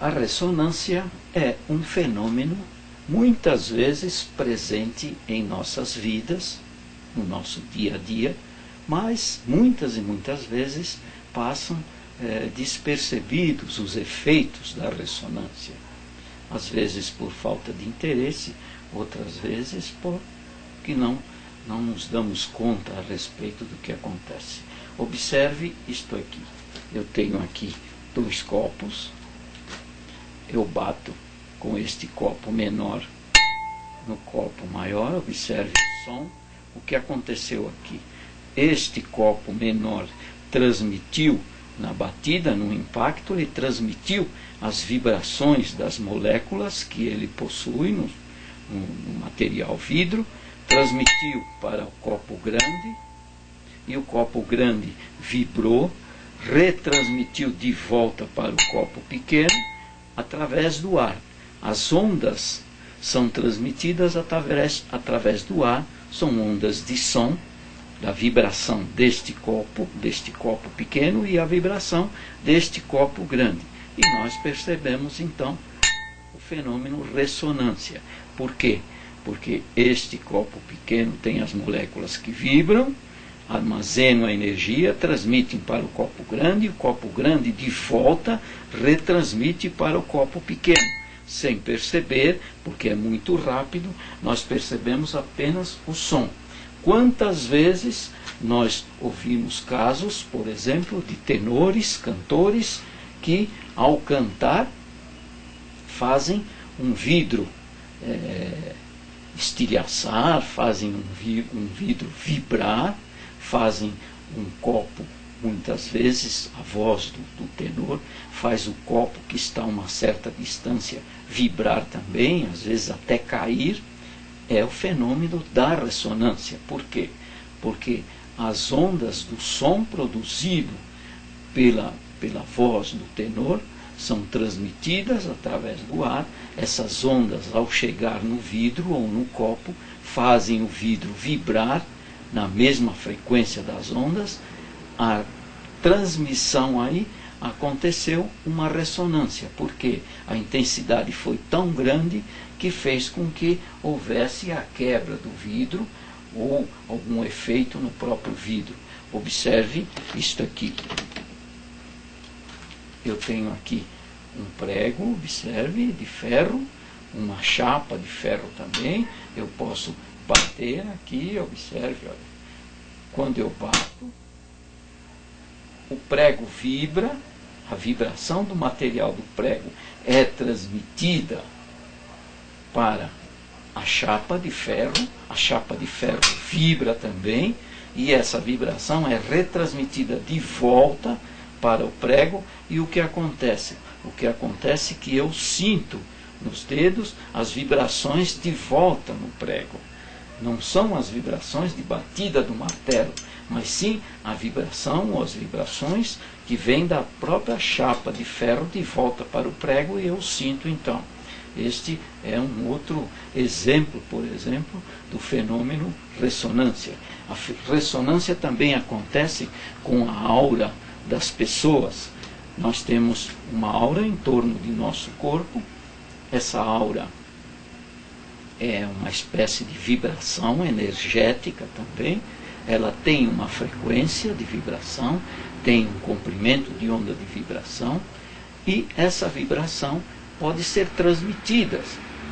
A ressonância é um fenômeno muitas vezes presente em nossas vidas, no nosso dia a dia, mas muitas e muitas vezes passam despercebidos os efeitos da ressonância. Às vezes por falta de interesse, outras vezes porque não nos damos conta a respeito do que acontece. Observe isto aqui. Eu tenho aqui 2 copos. Eu bato com este copo menor no copo maior. Observe o som. O que aconteceu aqui? Este copo menor transmitiu na batida, no impacto, ele transmitiu as vibrações das moléculas que ele possui no material vidro, transmitiu para o copo grande, e o copo grande vibrou, retransmitiu de volta para o copo pequeno através do ar. As ondas são transmitidas através do ar, são ondas de som, da vibração deste copo pequeno e a vibração deste copo grande. E nós percebemos então o fenômeno ressonância. Por quê? Porque este copo pequeno tem as moléculas que vibram, armazenam a energia, transmitem para o copo grande, e o copo grande de volta retransmite para o copo pequeno. Sem perceber, porque é muito rápido, nós percebemos apenas o som. Quantas vezes nós ouvimos casos, por exemplo, de tenores, cantores, que ao cantar fazem um vidro estilhaçar, fazem um vidro vibrar, fazem um copo, muitas vezes a voz do tenor faz o copo que está a uma certa distância vibrar também, às vezes até cair. É o fenômeno da ressonância. Por quê? Porque as ondas do som produzido pela voz do tenor são transmitidas através do ar. Essas ondas, ao chegar no vidro ou no copo, fazem o vidro vibrar na mesma frequência das ondas. A transmissão aí aconteceu uma ressonância, porque a intensidade foi tão grande que fez com que houvesse a quebra do vidro ou algum efeito no próprio vidro. Observe isto aqui. Eu tenho aqui um prego, observe, de ferro, uma chapa de ferro também. Eu posso bater aqui, observe, olha. Quando eu bato, o prego vibra, a vibração do material do prego é transmitida para a chapa de ferro vibra também, e essa vibração é retransmitida de volta para o prego. E o que acontece? O que acontece é que eu sinto nos dedos as vibrações de volta no prego. Não são as vibrações de batida do martelo, mas sim a vibração ou as vibrações que vêm da própria chapa de ferro de volta para o prego, e eu sinto então. Este é um outro exemplo, por exemplo, do fenômeno ressonância. A ressonância também acontece com a aura das pessoas. Nós temos uma aura em torno de nosso corpo. Essa aura é uma espécie de vibração energética também. Ela tem uma frequência de vibração, tem um comprimento de onda de vibração, e essa vibração pode ser transmitida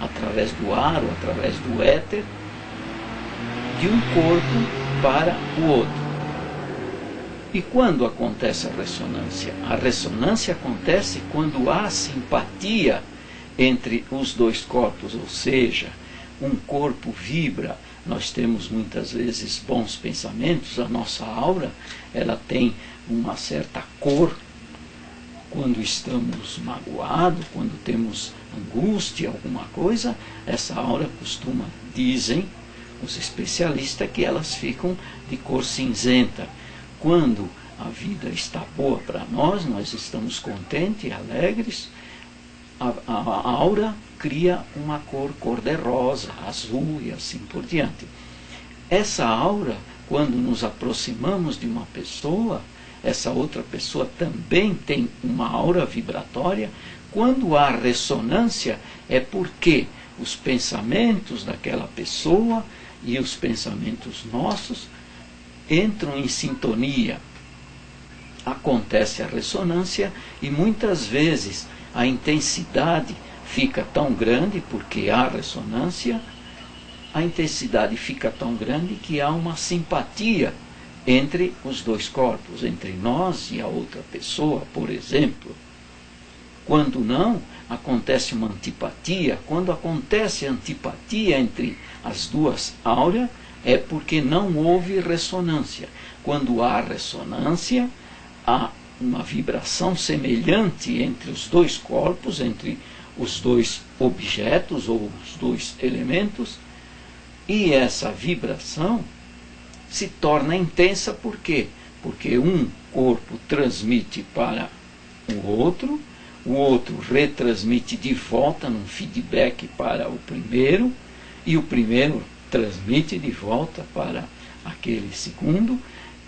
através do ar ou através do éter de um corpo para o outro. E quando acontece a ressonância? A ressonância acontece quando há simpatia entre os dois corpos, ou seja, um corpo vibra. Nós temos muitas vezes bons pensamentos, a nossa aura ela tem uma certa cor. Quando estamos magoados, quando temos angústia, alguma coisa, essa aura costuma, dizem os especialistas, que elas ficam de cor cinzenta. Quando a vida está boa para nós, nós estamos contentes, alegres, a aura cria uma cor de rosa, azul e assim por diante. Essa aura, quando nos aproximamos de uma pessoa, essa outra pessoa também tem uma aura vibratória. quando há ressonância, é porque os pensamentos daquela pessoa e os pensamentos nossos entram em sintonia. Acontece a ressonância e muitas vezes a intensidade fica tão grande, porque há ressonância, a intensidade fica tão grande que há uma simpatia entre os dois corpos, entre nós e a outra pessoa, por exemplo. Quando não, acontece uma antipatia. Quando acontece antipatia entre as duas áureas, é porque não houve ressonância. Quando há ressonância, há uma vibração semelhante entre os dois corpos, entre os dois objetos ou os dois elementos, e essa vibração se torna intensa. Por quê? Porque um corpo transmite para o outro retransmite de volta num feedback para o primeiro, e o primeiro transmite de volta para aquele segundo,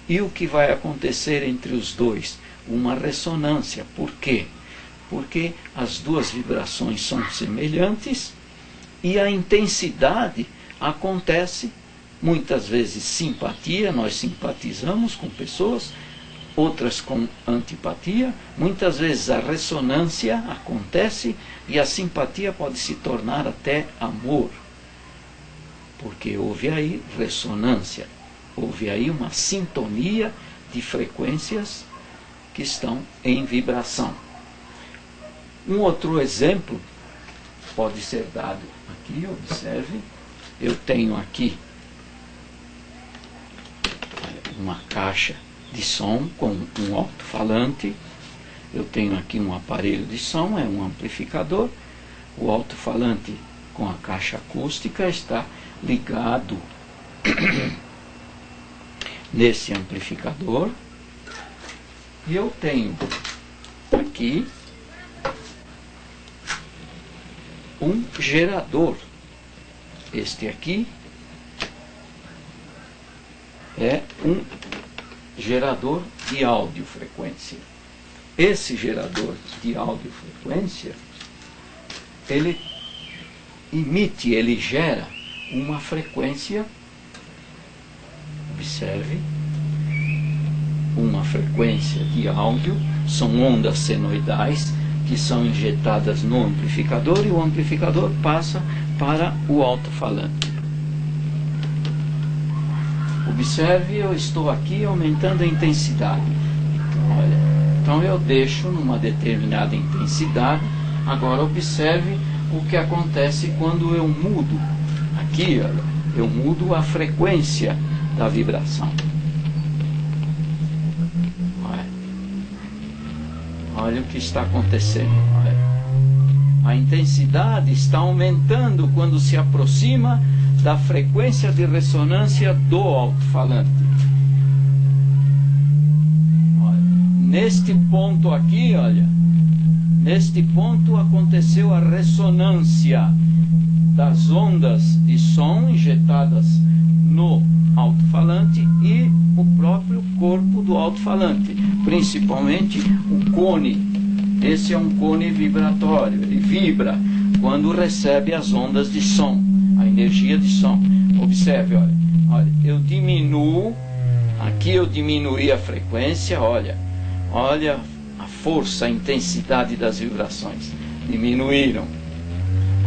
e o que vai acontecer entre os dois? Uma ressonância. Por quê? Porque as duas vibrações são semelhantes e a intensidade acontece, muitas vezes simpatia, nós simpatizamos com pessoas, outras com antipatia, muitas vezes a ressonância acontece e a simpatia pode se tornar até amor, porque houve aí ressonância, houve aí uma sintonia de frequências que estão em vibração. Um outro exemplo pode ser dado aqui, observe, eu tenho aqui uma caixa de som com um alto-falante, eu tenho aqui um aparelho de som, é um amplificador, o alto-falante com a caixa acústica está ligado nesse amplificador, e eu tenho aqui um gerador. Este aqui é um gerador de audiofrequência. Esse gerador de audiofrequência, ele emite, ele gera uma frequência, observe, uma frequência de áudio, são ondas senoidais que são injetadas no amplificador, e o amplificador passa para o alto-falante. Observe, eu estou aqui aumentando a intensidade. Olha, então eu deixo numa determinada intensidade. Agora observe o que acontece quando eu mudo. Aqui, olha, eu mudo a frequência da vibração. Olha o que está acontecendo. Olha. A intensidade está aumentando quando se aproxima da frequência de ressonância do alto-falante. Neste ponto aqui, olha, neste ponto aconteceu a ressonância das ondas de som injetadas no alto-falante e o próprio corpo do alto-falante, principalmente o cone. Esse é um cone vibratório, ele vibra quando recebe as ondas de som, a energia de som. Observe, olha, eu diminuo, aqui eu diminuí a frequência, olha a força, a intensidade das vibrações, diminuíram.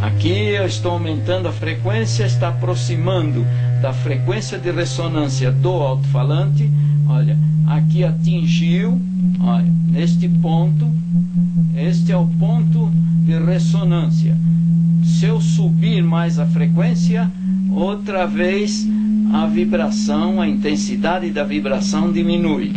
Aqui eu estou aumentando a frequência, está aproximando da frequência de ressonância do alto-falante. Olha, aqui atingiu, olha, neste ponto, este é o ponto de ressonância. Se eu subir mais a frequência, outra vez a vibração, a intensidade da vibração diminui.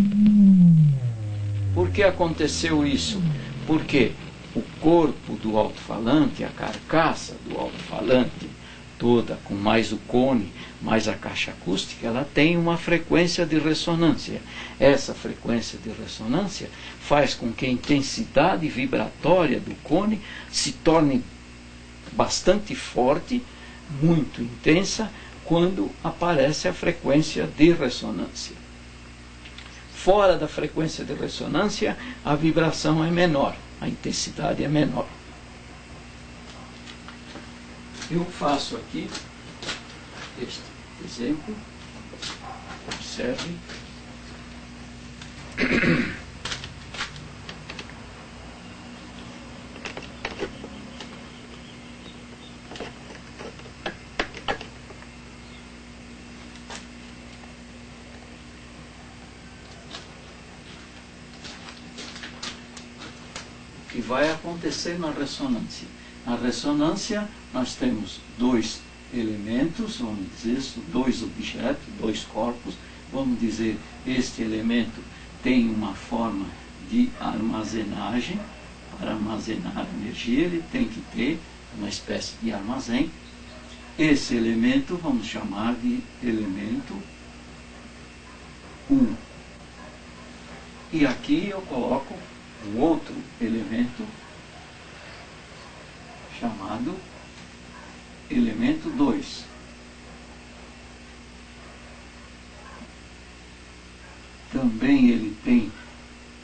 Por que aconteceu isso? Porque o corpo do alto-falante, a carcaça do alto-falante, toda com mais o cone, mais a caixa acústica, ela tem uma frequência de ressonância. Essa frequência de ressonância faz com que a intensidade vibratória do cone se torne bastante forte, muito intensa, quando aparece a frequência de ressonância. Fora da frequência de ressonância, a vibração é menor. a intensidade é menor. Eu faço aqui este exemplo, observe. O que vai acontecer na ressonância? Na ressonância nós temos dois elementos, vamos dizer, dois objetos, dois corpos. Vamos dizer, este elemento tem uma forma de armazenagem. Para armazenar energia ele tem que ter uma espécie de armazém. Esse elemento vamos chamar de elemento 1. E aqui eu coloco um outro elemento chamado elemento 2. Também ele tem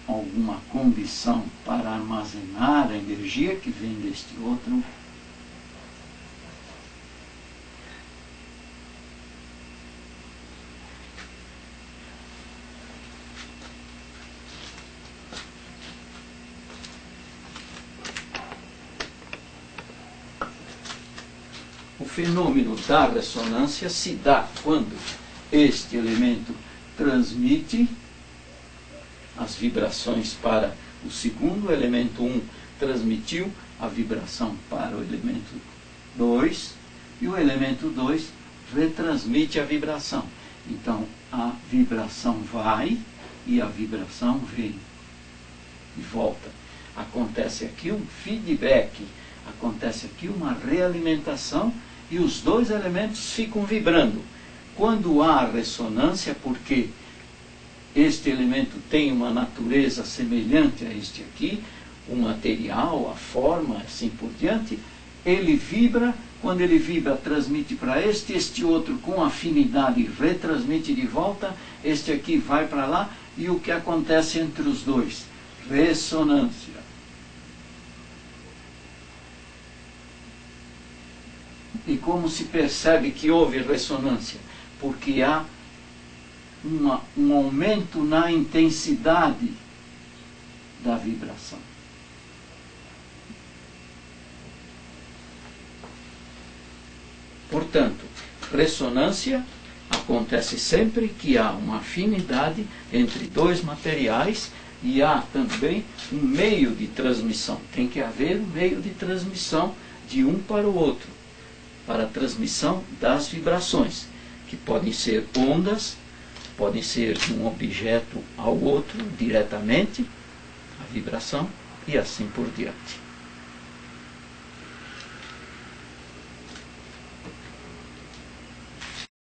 alguma condição para armazenar a energia que vem deste outro. O fenômeno da ressonância se dá quando este elemento transmite as vibrações para o segundo, o elemento 1 transmitiu a vibração para o elemento 2 e o elemento 2 retransmite a vibração. Então a vibração vai e a vibração vem e volta. Acontece aqui um feedback, acontece aqui uma realimentação e os dois elementos ficam vibrando. Quando há ressonância, porque este elemento tem uma natureza semelhante a este aqui, o material, a forma, assim por diante, ele vibra. Quando ele vibra, transmite para este outro com afinidade retransmite de volta, este aqui vai para lá, e o que acontece entre os dois? Ressonância. E como se percebe que houve ressonância? Porque há um aumento na intensidade da vibração. Portanto, ressonância acontece sempre que há uma afinidade entre dois materiais e há também um meio de transmissão. Tem que haver um meio de transmissão de um para o outro, para a transmissão das vibrações, que podem ser ondas, podem ser de um objeto ao outro diretamente, a vibração, e assim por diante.